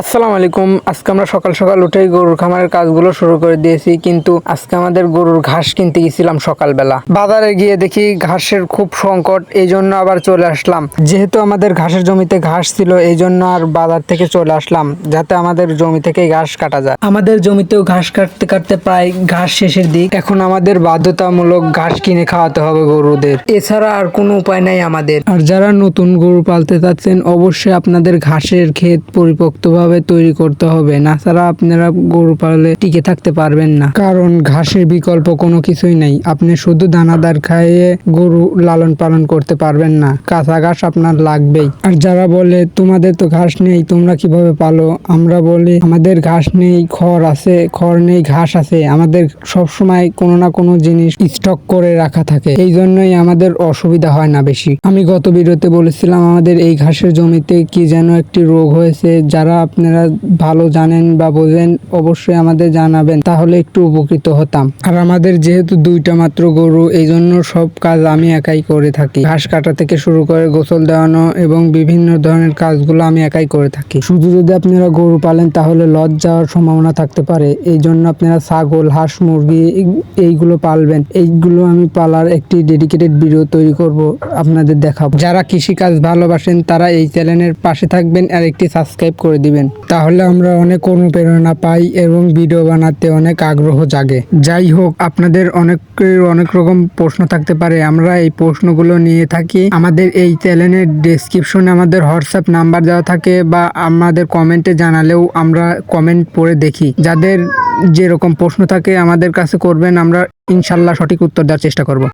আসসালামু আলাইকুম। আজকে আমরা সকাল সকাল উঠেই গরুর খামারের কাজগুলো শুরু করে দিয়েছি, কিন্তু আজকে আমাদের গরুর ঘাস কিনতে গেছিলাম সকালবেলা। বাজারে গিয়ে দেখি ঘাসের খুব সংকট, এই জন্য আবার চলে আসলাম। যেহেতু আমাদের ঘাসের জমিতে ঘাস ছিল, এই জন্য আর বাজার থেকে চলে আসলাম যাতে আমাদের জমি থেকে ঘাস কাটা যায়। আমাদের জমিতেও ঘাস কাটতে কাটতে প্রায় ঘাস শেষের দিক। এখন আমাদের বাধ্যতামূলক ঘাস কিনে খাওয়াতে হবে গরুদের, এছাড়া আর কোনো উপায় নাই আমাদের। আর যারা নতুন গরু পালতে চাচ্ছেন, অবশ্যই আপনাদের ঘাসের ক্ষেত পরিপক্তভাবে তৈরি করতে হবে, না ছাড়া আপনারা গরু পাললে টিকে থাকতে পারবেন না। কারণ ঘাসের বিকল্প কোনো কিছুই নাই। আপনি শুধু দানাদার খাইয়ে গরু লালন পালন করতে পারবেন না, কাঁচা ঘাস আপনার লাগবেই। আর যারা বলে তোমাদের তো ঘাস নেই, তোমরা কিভাবে পালো, আমরা বলি আমাদের ঘাস নেই, খড় আছে, খড় নেই, ঘাস আছে। আমাদের সব সময় কোনো না কোনো জিনিস স্টক করে রাখা থাকে, এই জন্যই আমাদের অসুবিধা হয় না বেশি। আমি গত ভিডিওতে বলেছিলাম আমাদের এই ঘাসের জমিতে কি যেন একটি রোগ হয়েছে। যারা আপনারা ভালো জানেন বা বোঝেন অবশ্যই আমাদের জানাবেন, তাহলে একটু উপকৃত হতাম। আর আমাদের যেহেতু দুইটা মাত্র গরু, এই জন্য সব কাজ আমি একাই করে থাকি। ঘাস কাটা থেকে শুরু করে গোসল দেওয়ানো এবং বিভিন্ন ধরনের কাজগুলো আমি একাই করে থাকি। শুধু যদি আপনারা গরু পালেন তাহলে লস যাওয়ার সম্ভাবনা থাকতে পারে, এই জন্য আপনারা ছাগল, হাঁস, মুরগি এইগুলো পালবেন। এইগুলো আমি পালার একটি ডেডিকেটেড ভিডিও তৈরি করব, আপনাদের দেখাবো। যারা কৃষিকাজ ভালোবাসেন তারা এই চ্যানেলের পাশে থাকবেন আর একটি সাবস্ক্রাইব করে দিবেন, তাহলে আমরা অনেক অনুপ্রেরণা পাই এবং ভিডিও বানাতে অনেক আগ্রহ জাগে। যাই হোক, আপনাদের অনেক রকম প্রশ্ন থাকতে পারে, আমরা এই প্রশ্নগুলো নিয়ে থাকি। আমাদের এই চ্যানেলের ডেসক্রিপশনে আমাদের হোয়াটসঅ্যাপ নাম্বার দেওয়া থাকে, বা আমাদের কমেন্টে জানালেও আমরা কমেন্ট পড়ে দেখি। যাদের যেরকম প্রশ্ন থাকে আমাদের কাছে করবেন, আমরা ইনশাল্লাহ সঠিক উত্তর দেওয়ার চেষ্টা করব।